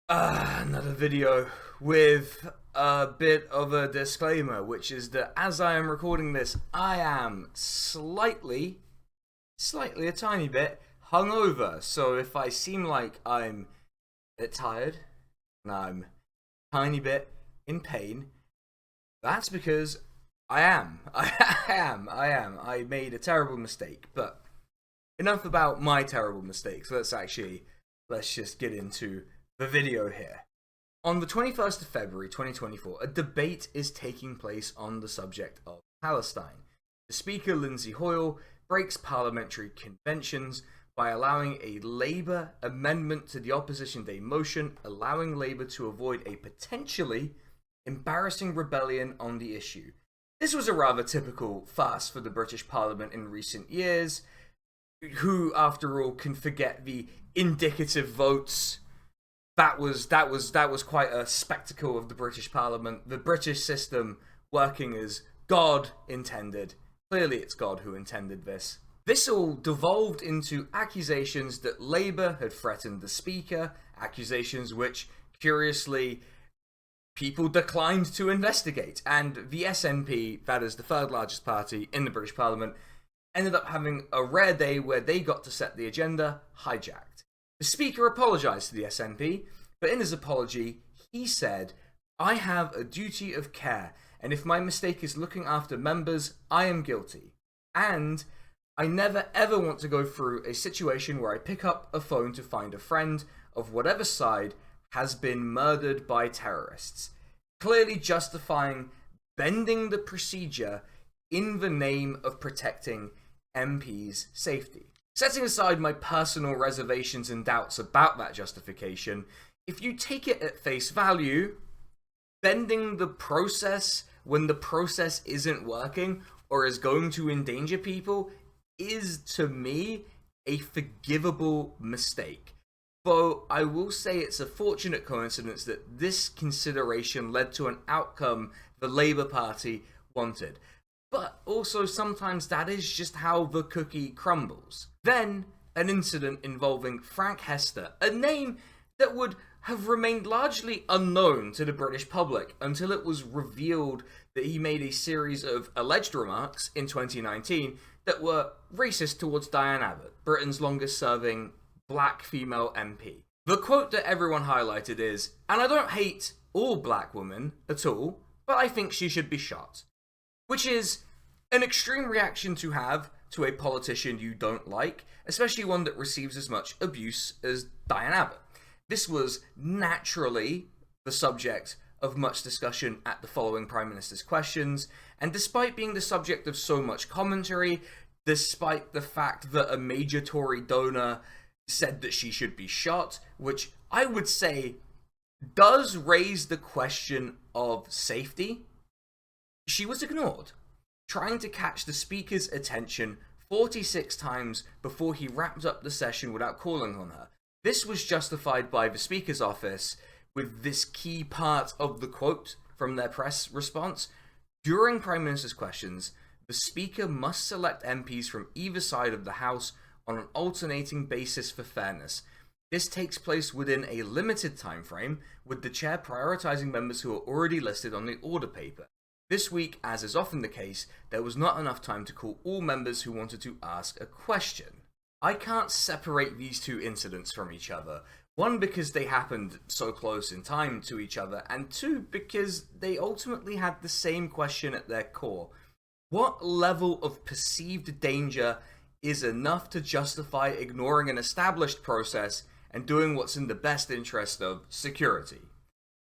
Another video with a bit of a disclaimer, which is that as I am recording this, I am slightly a tiny bit hungover. So if I seem like I'm a bit tired and I'm a tiny bit in pain, that's because I am. I made a terrible mistake. But enough about my terrible mistakes. Let's just get into the video here. On the 21st of February 2024, a debate is taking place on the subject of Palestine. The Speaker, Lindsay Hoyle, breaks parliamentary conventions by allowing a Labour amendment to the Opposition Day motion, allowing Labour to avoid a potentially embarrassing rebellion on the issue. This was a rather typical farce for the British Parliament in recent years. Who, after all, can forget the indicative votes? That was quite a spectacle of the British Parliament. The British system working as God intended. Clearly it's God who intended this. This all devolved into accusations that Labour had threatened the Speaker, accusations which, curiously, people declined to investigate. And the SNP, that is the third largest party in the British Parliament, ended up having a rare day where they got to set the agenda, hijacked. The Speaker apologised to the SNP, but in his apology, he said, "I have a duty of care, and if my mistake is looking after members, I am guilty. And I never ever want to go through a situation where I pick up a phone to find a friend of whatever side has been murdered by terrorists," clearly justifying bending the procedure in the name of protecting MPs' safety. Setting aside my personal reservations and doubts about that justification, if you take it at face value, bending the process when the process isn't working or is going to endanger people is, to me, a forgivable mistake. Though I will say it's a fortunate coincidence that this consideration led to an outcome the Labour Party wanted. But also sometimes that is just how the cookie crumbles. Then, an incident involving Frank Hester, a name that would have remained largely unknown to the British public until it was revealed that he made a series of alleged remarks in 2019 that were racist towards Diane Abbott, Britain's longest serving black female MP. The quote that everyone highlighted is, "And I don't hate all black women at all, but I think she should be shot." Which is an extreme reaction to have to a politician you don't like, especially one that receives as much abuse as Diane Abbott. This was naturally the subject of much discussion at the following Prime Minister's questions, and despite being the subject of so much commentary, despite the fact that a major Tory donor said that she should be shot, which I would say does raise the question of safety, she was ignored, trying to catch the Speaker's attention 46 times before he wrapped up the session without calling on her. This was justified by the Speaker's office with this key part of the quote from their press response. During Prime Minister's questions, the Speaker must select MPs from either side of the House on an alternating basis for fairness. This takes place within a limited time frame, with the chair prioritising members who are already listed on the order paper. This week, as is often the case, there was not enough time to call all members who wanted to ask a question. I can't separate these two incidents from each other. One, because they happened so close in time to each other, and two, because they ultimately had the same question at their core. What level of perceived danger is enough to justify ignoring an established process and doing what's in the best interest of security?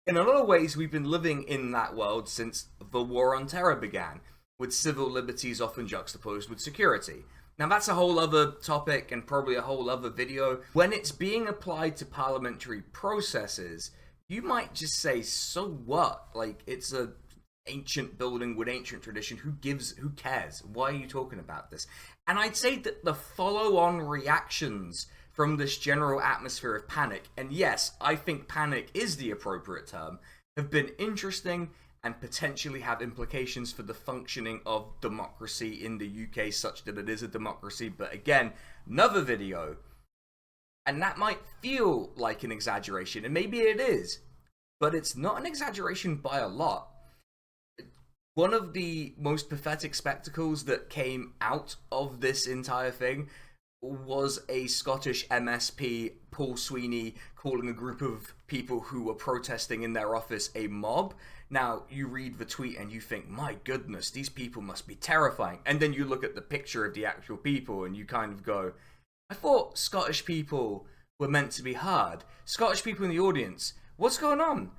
In a lot of ways, we've been living in that world since the War on Terror began, with civil liberties often juxtaposed with security. Now that's a whole other topic and probably a whole other video. When it's being applied to parliamentary processes, you might just say, so what? Like, it's a ancient building with ancient tradition. Who cares? Why are you talking about this? And I'd say that the follow-on reactions from this general atmosphere of panic, and yes, I think panic is the appropriate term, have been interesting and potentially have implications for the functioning of democracy in the UK such that it is a democracy. But again, another video. And that might feel like an exaggeration, and maybe it is, but it's not an exaggeration by a lot. One of the most pathetic spectacles that came out of this entire thing was a Scottish MSP, Paul Sweeney, calling a group of people who were protesting in their office a mob. Now, you read the tweet and you think, my goodness, these people must be terrifying. And then you look at the picture of the actual people and you kind of go, I thought Scottish people were meant to be hard. Scottish people in the audience, what's going on?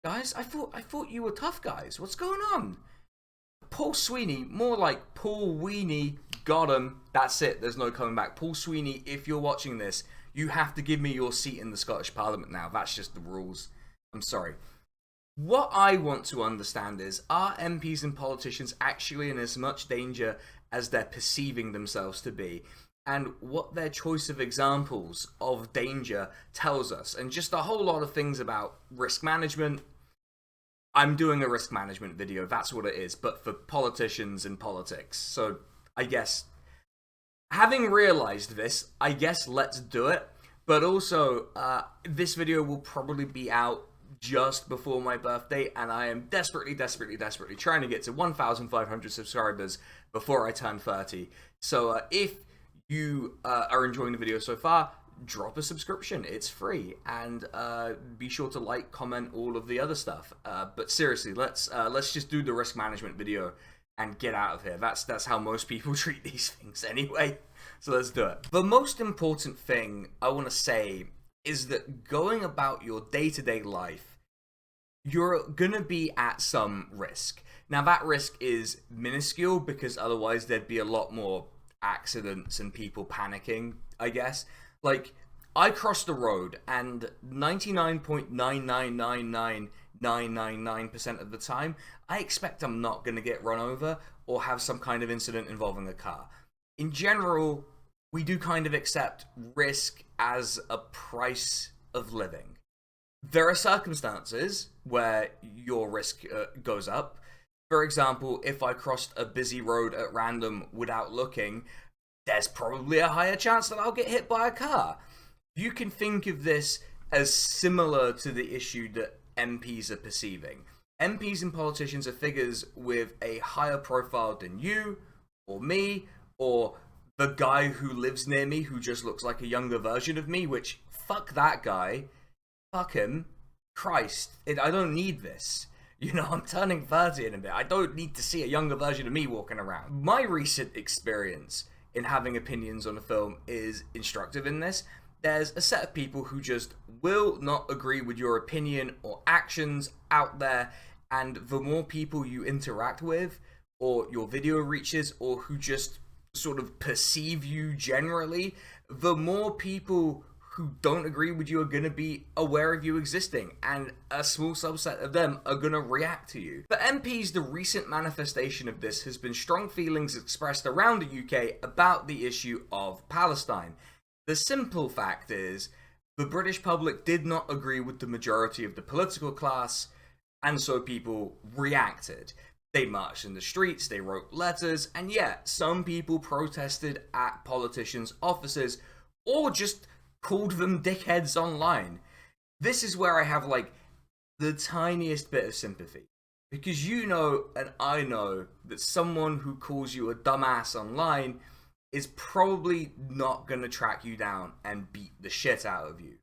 Guys, I thought you were tough guys. What's going on? Paul Sweeney, more like Paul Weenie, got him. That's it. There's no coming back. Paul Sweeney, if you're watching this, you have to give me your seat in the Scottish Parliament now. That's just the rules. I'm sorry. What I want to understand is, are MPs and politicians actually in as much danger as they're perceiving themselves to be? And what their choice of examples of danger tells us. And just a whole lot of things about risk management. I'm doing a risk management video, that's what it is, but for politicians and politics. So I guess, having realized this, I guess let's do it. But also, this video will probably be out just before my birthday, and I am desperately trying to get to 1,500 subscribers before I turn 30. So if you are enjoying the video so far, drop a subscription. It's free, and be sure to like, comment, all of the other stuff. But seriously, let's just do the risk management video and get out of here. That's how most people treat these things anyway. So let's do it. The most important thing I want to say is that going about your day-to-day life, you're gonna be at some risk. Now that risk is minuscule because otherwise there'd be a lot more accidents and people panicking, I guess. Like, I cross the road and 99.9999999% of the time, I expect I'm not going to get run over or have some kind of incident involving a car. In general, we do kind of accept risk as a price of living. There are circumstances where your risk goes up. For example, if I crossed a busy road at random without looking, there's probably a higher chance that I'll get hit by a car. You can think of this as similar to the issue that MPs are perceiving. MPs and politicians are figures with a higher profile than you, or me, or the guy who lives near me who just looks like a younger version of me, which, fuck that guy. Fuck him. Christ, I don't need this. You know, I'm turning 30 in a bit. I don't need to see a younger version of me walking around. My recent experience in having opinions on a film is instructive in this. There's a set of people who just will not agree with your opinion or actions out there, and the more people you interact with, or your video reaches, or who just sort of perceive you generally, the more people who don't agree with you are going to be aware of you existing, and a small subset of them are going to react to you. For MPs, the recent manifestation of this has been strong feelings expressed around the UK about the issue of Palestine. The simple fact is, the British public did not agree with the majority of the political class, and so people reacted. They marched in the streets, they wrote letters, and yet some people protested at politicians' offices, or just called them dickheads online. This is where I have, like, the tiniest bit of sympathy. Because you know, and I know, that someone who calls you a dumbass online is probably not going to track you down and beat the shit out of you.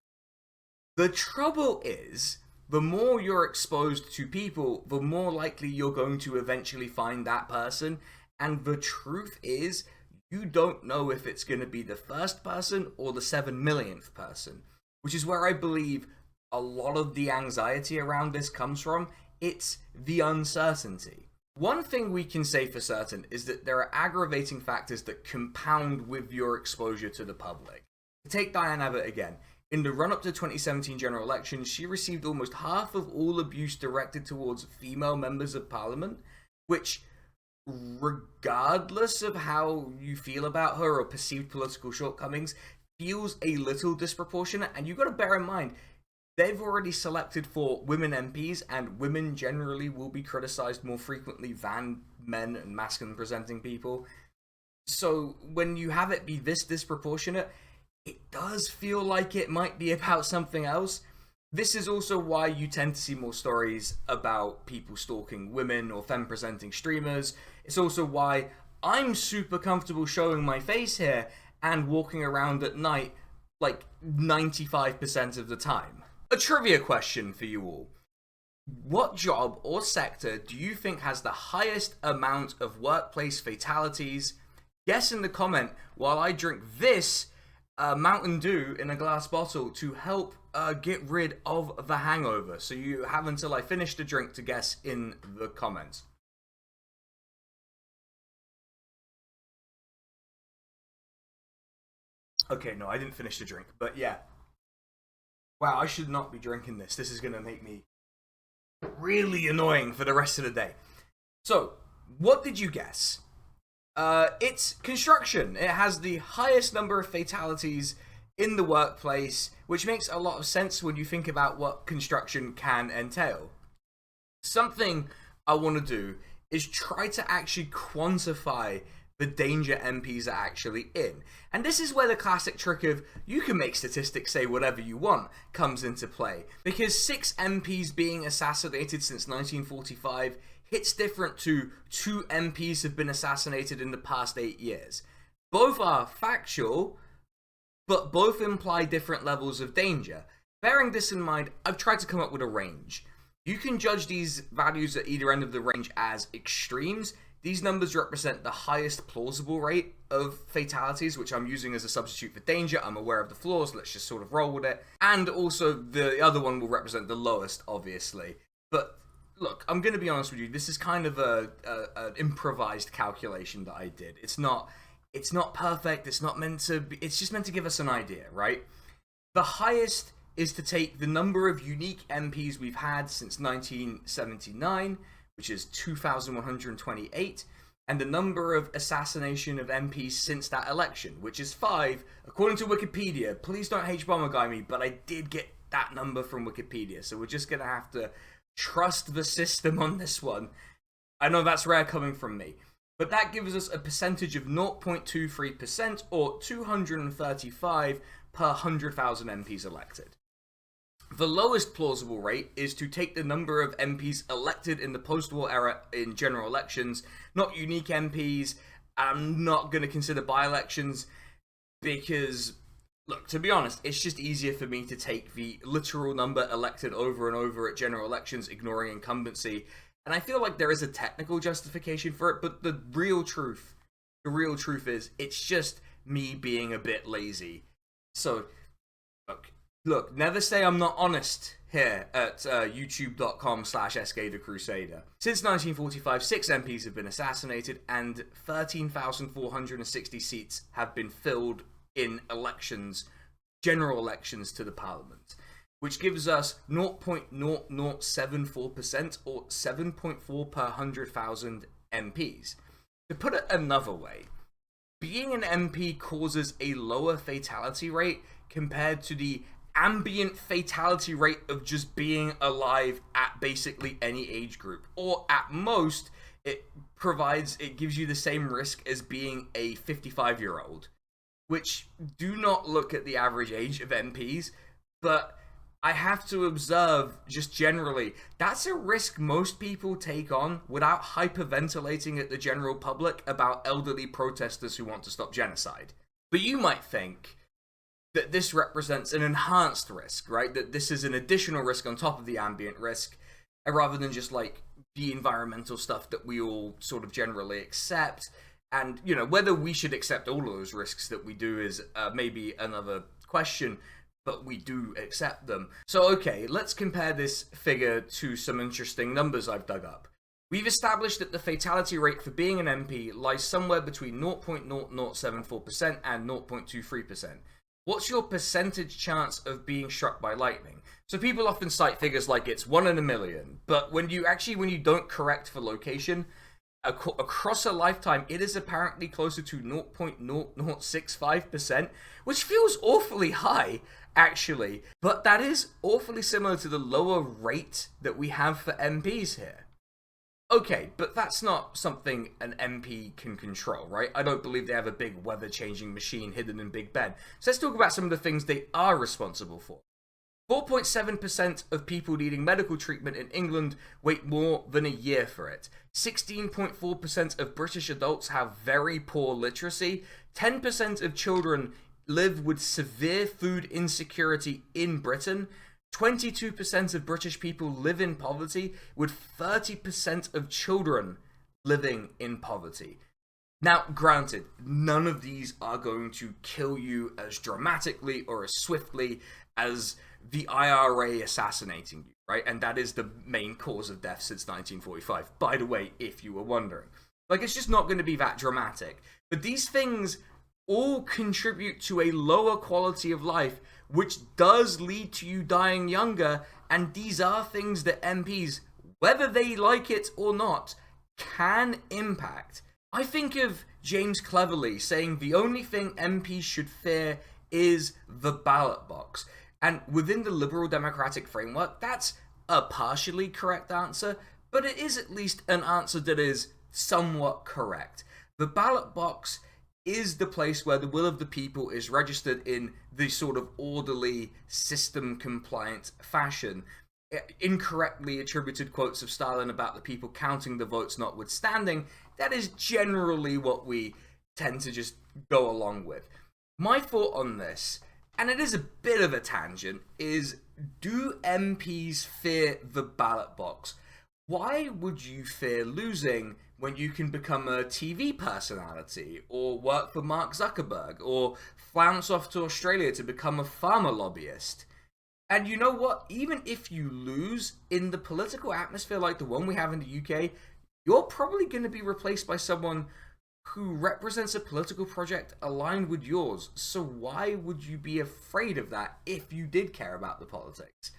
The trouble is, the more you're exposed to people, the more likely you're going to eventually find that person. And the truth is, you don't know if it's going to be the first person or the 7 millionth person, which is where I believe a lot of the anxiety around this comes from. It's the uncertainty. One thing we can say for certain is that there are aggravating factors that compound with your exposure to the public. Take Diane Abbott again. In the run-up to 2017 general elections, she received almost half of all abuse directed towards female members of parliament, which, regardless of how you feel about her or perceived political shortcomings, feels a little disproportionate. And you've got to bear in mind, they've already selected for women MPs, and women generally will be criticized more frequently than men and masculine presenting people. So when you have it be this disproportionate, it does feel like it might be about something else. This is also why you tend to see more stories about people stalking women or femme-presenting streamers. It's also why I'm super comfortable showing my face here and walking around at night like 95% of the time. A trivia question for you all. What job or sector do you think has the highest amount of workplace fatalities? Guess in the comment while I drink this Mountain Dew in a glass bottle to help get rid of the hangover. So you have until I finish the drink to guess in the comments. Okay, no, I didn't finish the drink, but yeah. Wow, I should not be drinking this. This is going to make me really annoying for the rest of the day. So, what did you guess? It's construction. It has the highest number of fatalities in the workplace, which makes a lot of sense when you think about what construction can entail. Something I want to do is try to actually quantify the danger MPs are actually in. And this is where the classic trick of you can make statistics say whatever you want comes into play. Because 6 MPs being assassinated since 1945 hits different to 2 MPs have been assassinated in the past 8 years. Both are factual, but both imply different levels of danger. Bearing this in mind, I've tried to come up with a range. You can judge these values at either end of the range as extremes. These numbers represent the highest plausible rate of fatalities, which I'm using as a substitute for danger. I'm aware of the flaws, let's just sort of roll with it. And also the other one will represent the lowest, obviously. But look, I'm going to be honest with you, this is kind of an improvised calculation that I did. It's not perfect, it's not meant to be, it's just meant to give us an idea, right? The highest is to take the number of unique MPs we've had since 1979, which is 2,128, and the number of assassination of MPs since that election, which is 5, according to Wikipedia. Please don't H-bomber guy me, but I did get that number from Wikipedia, so we're just gonna have to trust the system on this one. I know that's rare coming from me, but that gives us a percentage of 0.23%, or 235 per 100,000 MPs elected. The lowest plausible rate is to take the number of MPs elected in the post-war era in general elections, not unique MPs. I'm not going to consider by-elections because, look, to be honest, it's just easier for me to take the literal number elected over and over at general elections, ignoring incumbency. And I feel like there is a technical justification for it, but the real truth is it's just me being a bit lazy. So, Look, never say I'm not honest here at youtube.com/SKTheCrusader. Since 1945, 6 MPs have been assassinated and 13,460 seats have been filled in elections, general elections to the parliament, which gives us 0.0074% or 7.4 per 100,000 MPs. To put it another way, being an MP causes a lower fatality rate compared to the ambient fatality rate of just being alive at basically any age group, or at most it gives you the same risk as being a 55-year-old, which do not look at the average age of MPs, but I have to observe just generally that's a risk most people take on without hyperventilating at the general public about elderly protesters who want to stop genocide. But you might think that this represents an enhanced risk, right? That this is an additional risk on top of the ambient risk, rather than just like the environmental stuff that we all sort of generally accept. And, you know, whether we should accept all of those risks that we do is maybe another question, but we do accept them. So, okay, let's compare this figure to some interesting numbers I've dug up. We've established that the fatality rate for being an MP lies somewhere between 0.0074% and 0.23%. What's your percentage chance of being struck by lightning? So people often cite figures like it's 1 in a million, but when you don't correct for location, across a lifetime, it is apparently closer to 0.0065%, which feels awfully high, actually, but that is awfully similar to the lower rate that we have for MPs here. Okay, but that's not something an MP can control, right? I don't believe they have a big weather-changing machine hidden in Big Ben. So let's talk about some of the things they are responsible for. 4.7% of people needing medical treatment in England wait more than a year for it. 16.4% of British adults have very poor literacy. 10% of children live with severe food insecurity in Britain. 22% of British people live in poverty, with 30% of children living in poverty. Now, granted, none of these are going to kill you as dramatically or as swiftly as the IRA assassinating you, right? And that is the main cause of death since 1945, by the way, if you were wondering. Like, it's just not going to be that dramatic. But these things all contribute to a lower quality of life, which does lead to you dying younger, and these are things that MPs, whether they like it or not, can impact. I think of James Cleverly saying the only thing MPs should fear is the ballot box. And within the Liberal Democratic framework, that's a partially correct answer, but it is at least an answer that is somewhat correct. The ballot box is the place where the will of the people is registered in the sort of orderly, system-compliant fashion. Incorrectly attributed quotes of Stalin about the people counting the votes notwithstanding, that is generally what we tend to just go along with. My thought on this, and it is a bit of a tangent, is do MPs fear the ballot box? Why would you fear losing when you can become a TV personality, or work for Mark Zuckerberg, or flounce off to Australia to become a pharma lobbyist? And you know what? Even if you lose in the political atmosphere like the one we have in the UK, you're probably going to be replaced by someone who represents a political project aligned with yours. So why would you be afraid of that if you did care about the politics?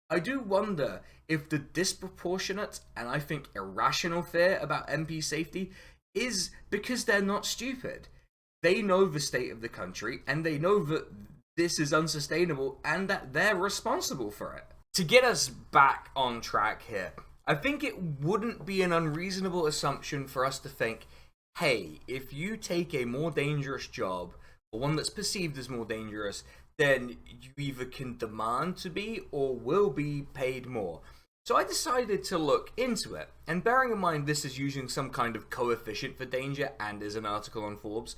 I do wonder if the disproportionate and I think irrational fear about MP safety is because they're not stupid. They know the state of the country, and they know that this is unsustainable and that they're responsible for it. To get us back on track here, I think it wouldn't be an unreasonable assumption for us to think, hey, if you take a more dangerous job, or one that's perceived as more dangerous, then you either can demand to be or will be paid more. So I decided to look into it, and bearing in mind this is using some kind of coefficient for danger and is an article on Forbes,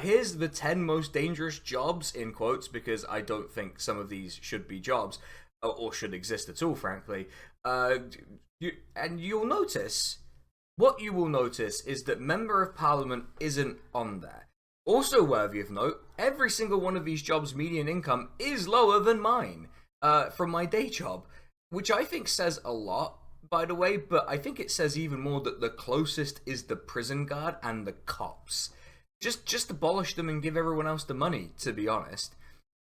here's the 10 most dangerous jobs, in quotes, because I don't think some of these should be jobs, or should exist at all, frankly. And you'll notice, what you will notice is that Member of Parliament isn't on there. Also worthy of note, every single one of these jobs' median income is lower than mine from my day job, which I think says a lot, by the way, but I think it says even more that the closest is the prison guard and the cops. Just abolish them and give everyone else the money, to be honest.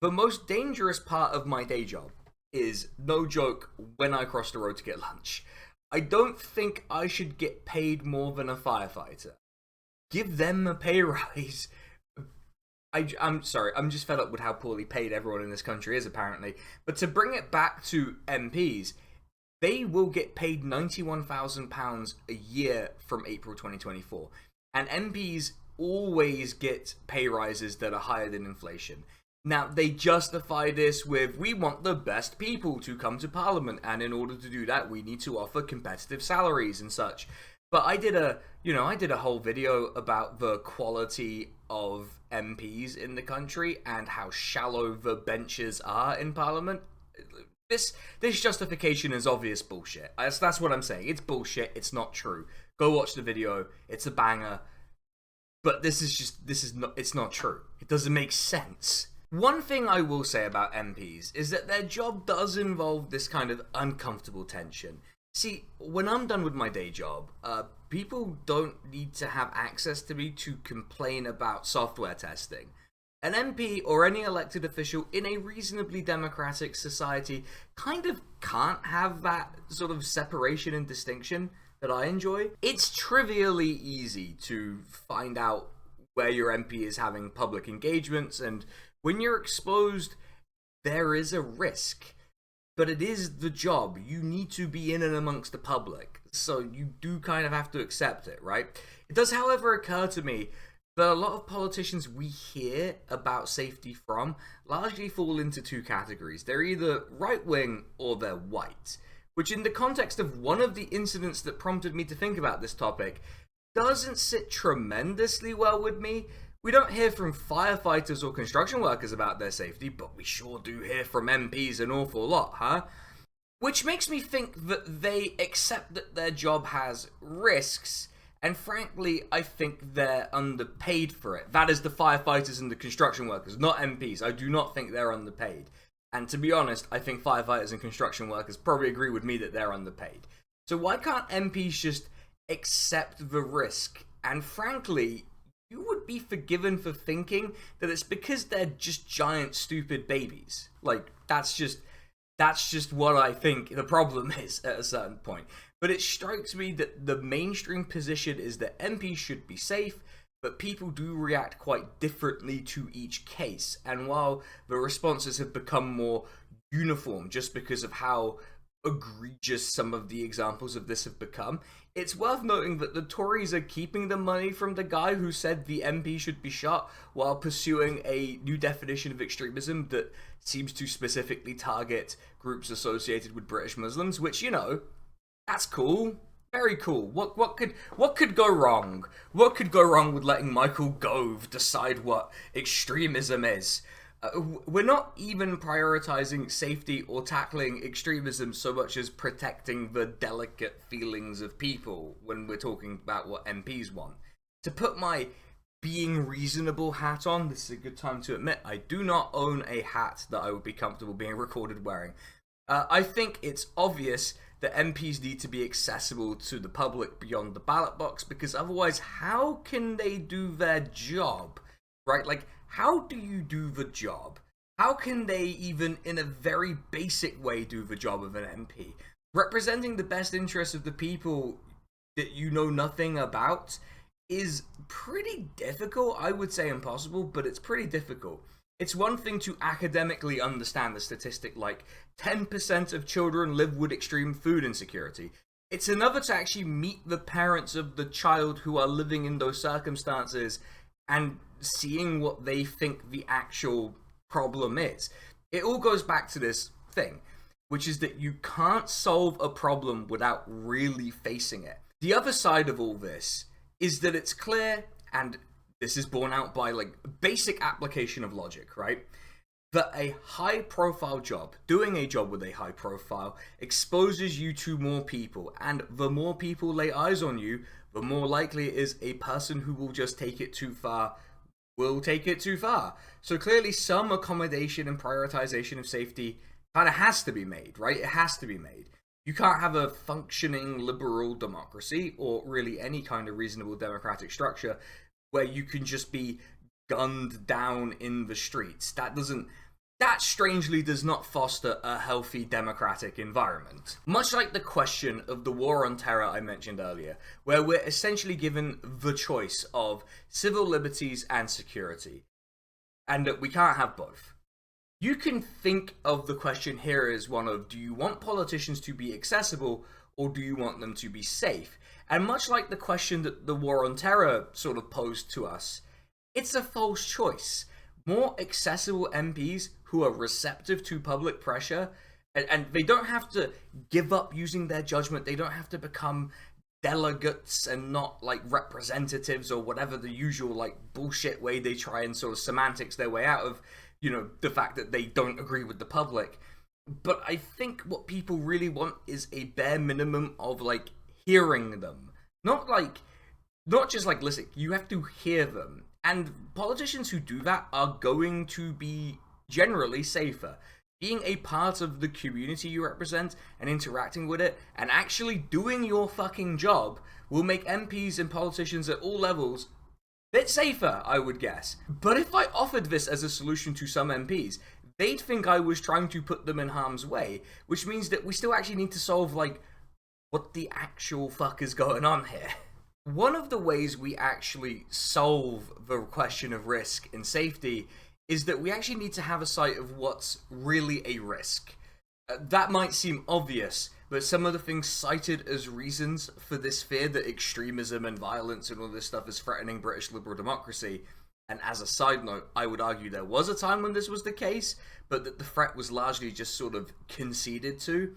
The most dangerous part of my day job is, no joke, when I cross the road to get lunch. I don't think I should get paid more than a firefighter. Give them a pay rise. I'm sorry, I'm just fed up with how poorly paid everyone in this country is, apparently. But to bring it back to MPs, they will get paid £91,000 a year from April 2024. And MPs always get pay rises that are higher than inflation. Now, they justify this with, we want the best people to come to Parliament, and in order to do that, we need to offer competitive salaries and such. But I did a whole video about the quality of MPs in the country and how shallow the benches are in Parliament. This justification is obvious bullshit. That's what I'm saying. It's bullshit. It's not true. Go watch the video. It's a banger. But it's not true. It doesn't make sense. One thing I will say about MPs is that their job does involve this kind of uncomfortable tension. See, when I'm done with my day job, people don't need to have access to me to complain about software testing. An MP or any elected official in a reasonably democratic society kind of can't have that sort of separation and distinction that I enjoy. It's trivially easy to find out where your MP is having public engagements, and when you're exposed, there is a risk. but it is the job. You need to be in and amongst the public, so you do kind of have to accept it, right? It does, however, occur to me that a lot of politicians we hear about safety from largely fall into two categories. They're either right-wing or they're white, which in the context of one of the incidents that prompted me to think about this topic doesn't sit tremendously well with me. We don't hear from firefighters or construction workers about their safety, but we sure do hear from MPs an awful lot, huh? Which makes me think that they accept that their job has risks, and frankly, I think they're underpaid for it. That is the firefighters and the construction workers, not MPs. I do not think they're underpaid. And to be honest, I think firefighters and construction workers probably agree with me that they're underpaid. So why can't MPs just accept the risk? And frankly, you would be forgiven for thinking that it's because they're just giant stupid babies. Like, that's just what I think the problem is at a certain point. But it strikes me that the mainstream position is that MPs should be safe, but people do react quite differently to each case. And while the responses have become more uniform just because of how egregious some of the examples of this have become, it's worth noting that the Tories are keeping the money from the guy who said the MP should be shot while pursuing a new definition of extremism that seems to specifically target groups associated with British Muslims, which, you know, that's cool. Very cool. What could go wrong? What could go wrong with letting Michael Gove decide what extremism is? We're not even prioritizing safety or tackling extremism so much as protecting the delicate feelings of people when we're talking about what MPs want. To put my being reasonable hat on, this is a good time to admit I do not own a hat that I would be comfortable being recorded wearing. I think it's obvious that MPs need to be accessible to the public beyond the ballot box, because otherwise how can they do their job, right? Like, how do you do the job? How can they even in a very basic way do the job of an MP? Representing the best interests of the people that you know nothing about is pretty difficult. I would say impossible, but it's pretty difficult. It's one thing to academically understand the statistic like 10% of children live with extreme food insecurity. It's another to actually meet the parents of the child who are living in those circumstances and seeing what they think the actual problem is. It all goes back to this thing, which is that you can't solve a problem without really facing it. The other side of all this is that it's clear, and this is borne out by like basic application of logic, right? That a high profile job, doing a job with a high profile, exposes you to more people, and the more people lay eyes on you, the more likely it is a person who will just take it too far will take it too far. So clearly some accommodation and prioritization of safety kind of has to be made, right? It has to be made. You can't have a functioning liberal democracy, or really any kind of reasonable democratic structure, where you can just be gunned down in the streets. That strangely does not foster a healthy democratic environment. Much like the question of the war on terror I mentioned earlier, where we're essentially given the choice of civil liberties and security, and that we can't have both. You can think of the question here as one of, do you want politicians to be accessible, or do you want them to be safe? And much like the question that the war on terror sort of posed to us, it's a false choice. More accessible MPs who are receptive to public pressure, and they don't have to give up using their judgment, they don't have to become delegates and not like representatives or whatever the usual like bullshit way they try and sort of semantics their way out of, you know, the fact that they don't agree with the public. But I think what people really want is a bare minimum of like hearing them. Not just like listen, you have to hear them. And politicians who do that are going to be generally safer. Being a part of the community you represent and interacting with it and actually doing your fucking job will make MPs and politicians at all levels a bit safer, I would guess. But if I offered this as a solution to some MPs, they'd think I was trying to put them in harm's way, which means that we still actually need to solve, like, what the actual fuck is going on here. One of the ways we actually solve the question of risk and safety is that we actually need to have a sight of what's really a risk. That might seem obvious, but some of the things cited as reasons for this fear that extremism and violence and all this stuff is threatening British liberal democracy. And as a side note, I would argue there was a time when this was the case, but that the threat was largely just sort of conceded to.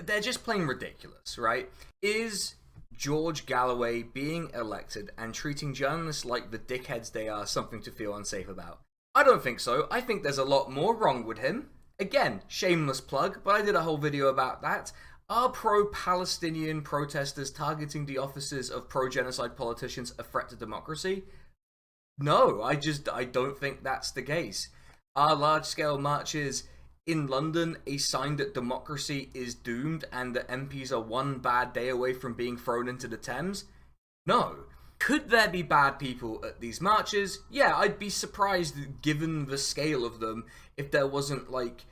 They're just plain ridiculous, right? Is George Galloway being elected and treating journalists like the dickheads they are something to feel unsafe about? I don't think so. I think there's a lot more wrong with him. Again, shameless plug, but I did a whole video about that. Are pro-Palestinian protesters targeting the offices of pro-genocide politicians a threat to democracy? No, I don't think that's the case. Are large-scale marches in London a sign that democracy is doomed and that MPs are one bad day away from being thrown into the Thames? No. Could there be bad people at these marches? Yeah, I'd be surprised, given the scale of them, if there wasn't, like,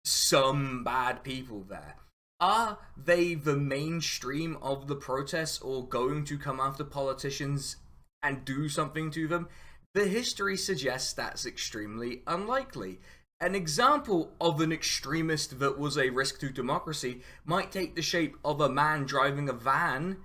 some bad people there. Are they the mainstream of the protests or going to come after politicians and do something to them? The history suggests that's extremely unlikely. An example of an extremist that was a risk to democracy might take the shape of a man driving a van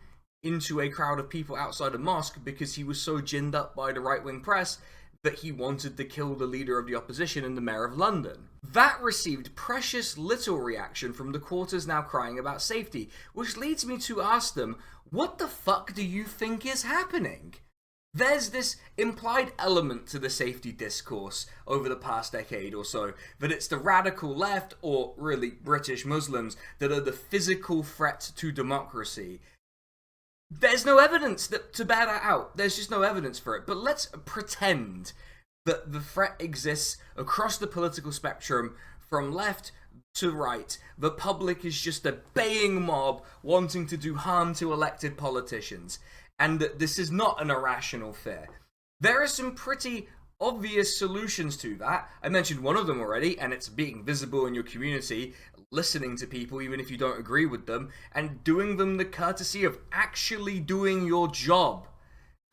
into a crowd of people outside a mosque because he was so ginned up by the right-wing press that he wanted to kill the leader of the opposition and the mayor of London. That received precious little reaction from the quarters now crying about safety, which leads me to ask them, what the fuck do you think is happening? There's this implied element to the safety discourse over the past decade or so, that it's the radical left, or really British Muslims, that are the physical threat to democracy. There's no evidence to bear that out. There's just no evidence for it. But let's pretend that the threat exists across the political spectrum from left to right. The public is just a baying mob wanting to do harm to elected politicians. And that this is not an irrational fear. There are some pretty obvious solutions to that. I mentioned one of them already, and it's being visible in your community, listening to people even if you don't agree with them, and doing them the courtesy of actually doing your job.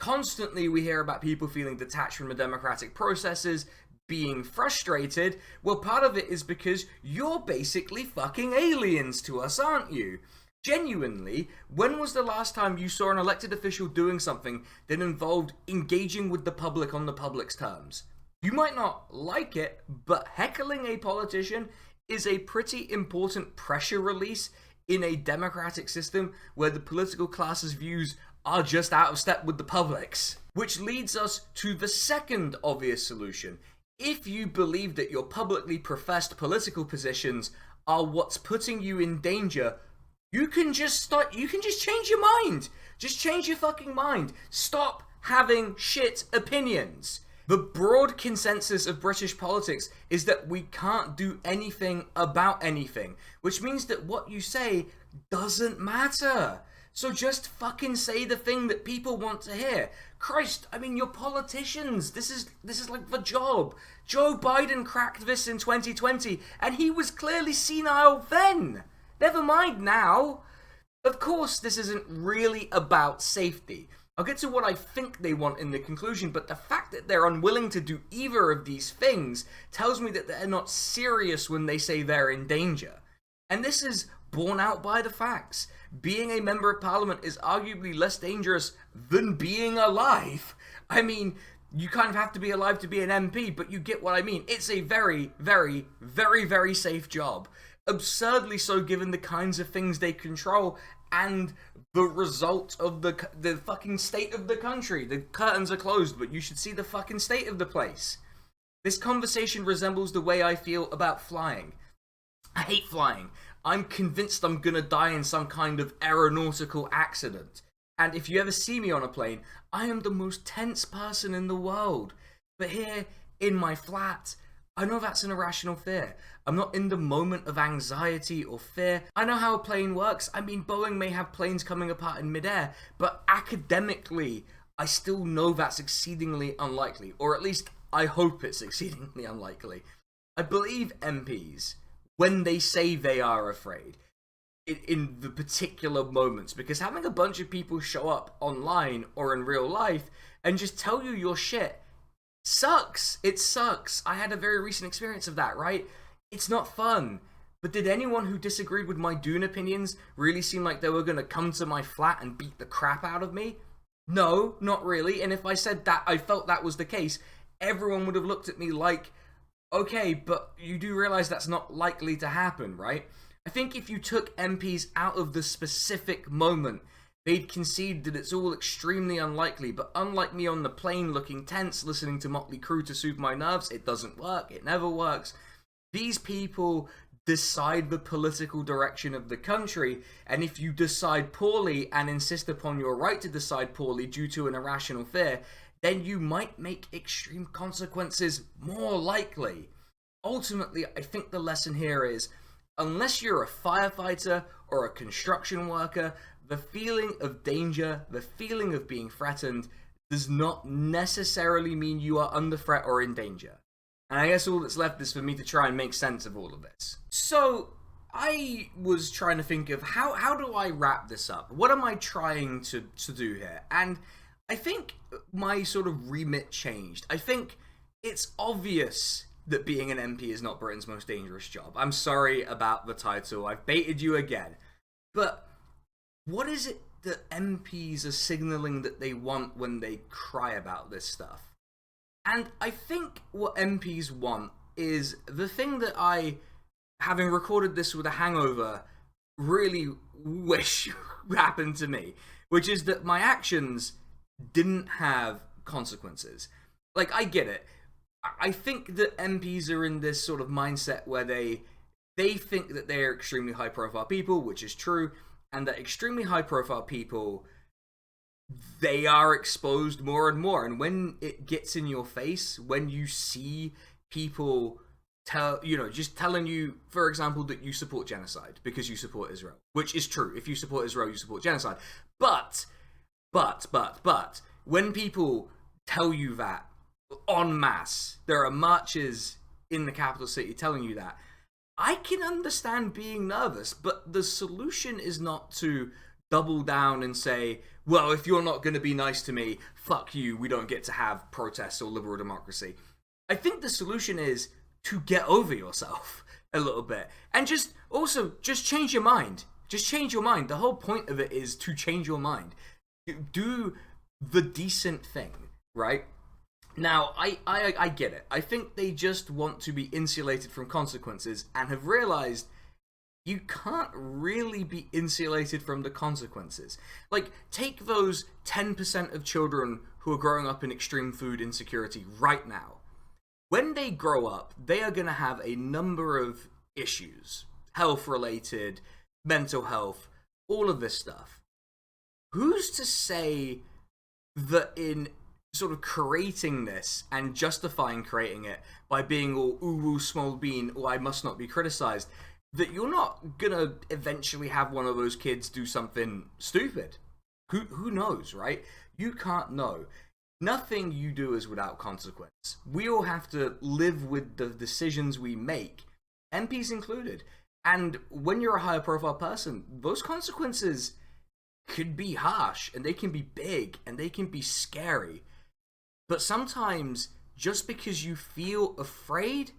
Constantly we hear about people feeling detached from the democratic processes, being frustrated. Well, part of it is because you're basically fucking aliens to us, aren't you? Genuinely, when was the last time you saw an elected official doing something that involved engaging with the public on the public's terms? You might not like it, but heckling a politician is a pretty important pressure release in a democratic system where the political class's views are just out of step with the public's. Which leads us to the second obvious solution. If you believe that your publicly professed political positions are what's putting you in danger, you can just change your mind. Just change your fucking mind. Stop having shit opinions. The broad consensus of British politics is that we can't do anything about anything, which means that what you say doesn't matter. So just fucking say the thing that people want to hear. Christ, I mean, you're politicians. This is like the job. Joe Biden cracked this in 2020, and he was clearly senile then. Never mind now. Of course, this isn't really about safety. I'll get to what I think they want in the conclusion, but the fact that they're unwilling to do either of these things tells me that they're not serious when they say they're in danger. And this is borne out by the facts. Being a member of parliament is arguably less dangerous than being alive. I mean, you kind of have to be alive to be an MP, but you get what I mean. It's a very, very, very, very safe job. Absurdly so given the kinds of things they control and the result of the fucking state of the country. The curtains are closed, but you should see the fucking state of the place. This conversation resembles the way I feel about flying. I hate flying. I'm convinced I'm gonna die in some kind of aeronautical accident. And if you ever see me on a plane, I am the most tense person in the world. But here, in my flat, I know that's an irrational fear. I'm not in the moment of anxiety or fear. I know how a plane works. I mean, Boeing may have planes coming apart in midair, but academically, I still know that's exceedingly unlikely. Or at least, I hope it's exceedingly unlikely. I believe MPs when they say they are afraid in the particular moments, because having a bunch of people show up online or in real life and just tell you your shit sucks. It sucks. I had a very recent experience of that, right? It's not fun. But did anyone who disagreed with my Dune opinions really seem like they were going to come to my flat and beat the crap out of me? No, not really. And if I said that I felt that was the case, everyone would have looked at me like, okay, but you do realize that's not likely to happen, right? I think if you took MPs out of the specific moment, they'd concede that it's all extremely unlikely, but unlike me on the plane looking tense, listening to Motley Crue to soothe my nerves, it doesn't work, it never works. These people decide the political direction of the country, and if you decide poorly and insist upon your right to decide poorly due to an irrational fear, then you might make extreme consequences more likely. Ultimately, I think the lesson here is, unless you're a firefighter or a construction worker, the feeling of danger, the feeling of being threatened, does not necessarily mean you are under threat or in danger. And I guess all that's left is for me to try and make sense of all of this. So, I was trying to think of how do I wrap this up? What am I trying to do here? And I think my sort of remit changed. I think it's obvious that being an MP is not Britain's most dangerous job. I'm sorry about the title. I've baited you again. But what is it that MPs are signaling that they want when they cry about this stuff? And I think what MPs want is the thing that I, having recorded this with a hangover, really wish happened to me, which is that my actions didn't have consequences. Like, I get it. I think that MPs are in this sort of mindset where they think that they're extremely high-profile people, which is true, and that extremely high-profile people, they are exposed more and more. And when it gets in your face, when you see people just telling you, for example, that you support genocide because you support Israel, which is true. If you support Israel, you support genocide. But, when people tell you that en masse, there are marches in the capital city telling you that, I can understand being nervous, but the solution is not to double down and say, well, if you're not going to be nice to me, fuck you, we don't get to have protests or liberal democracy. I think the solution is to get over yourself a little bit. And just change your mind. Just change your mind. The whole point of it is to change your mind. Do the decent thing, right? Now, I get it. I think they just want to be insulated from consequences and have realized you can't really be insulated from the consequences. Like, take those 10% of children who are growing up in extreme food insecurity right now. When they grow up, they are going to have a number of issues. Health-related, mental health, all of this stuff. Who's to say that in sort of creating this and justifying creating it by being all ooh small bean, or I must not be criticized, that you're not gonna eventually have one of those kids do something stupid? Who knows, right? You can't know. Nothing you do is without consequence. We all have to live with the decisions we make, MPs included. And when you're a higher profile person, those consequences could be harsh, and they can be big, and they can be scary. But sometimes, just because you feel afraid,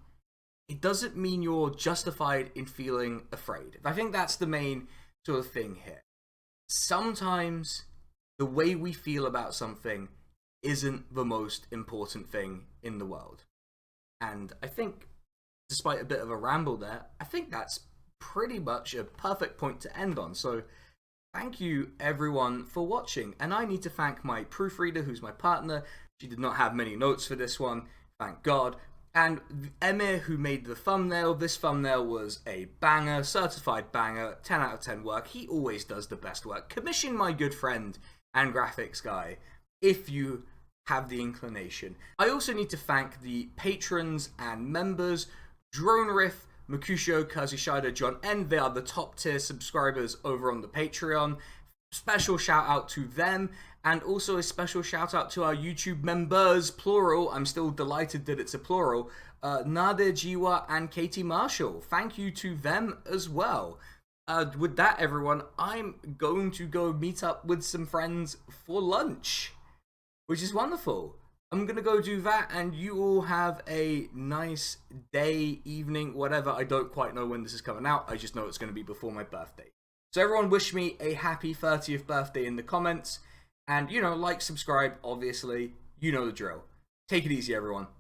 it doesn't mean you're justified in feeling afraid. I think that's the main sort of thing here. Sometimes, the way we feel about something isn't the most important thing in the world. And I think, despite a bit of a ramble there, I think that's pretty much a perfect point to end on. So, thank you everyone for watching. And I need to thank my proofreader, who's my partner. She did not have many notes for this one, thank God. And Emir, who made the thumbnail. This thumbnail was a banger, certified banger, 10 out of 10 work. He always does the best work. Commission my good friend and graphics guy if you have the inclination. I also need to thank the patrons and members, Drone Riff, Makusho, Kazushida, John N. They are the top tier subscribers over on the Patreon. Special shout out to them, and also a special shout out to our YouTube members, plural. I'm still delighted that it's a plural. Nader Jiwa and Katie Marshall. Thank you to them as well. With that, everyone, I'm going to go meet up with some friends for lunch, which is wonderful. I'm gonna go do that, and you all have a nice day, evening, whatever. I don't quite know when this is coming out. I just know it's gonna be before my birthday. So everyone wish me a happy 30th birthday in the comments. And, like, subscribe, obviously. You know the drill. Take it easy, everyone.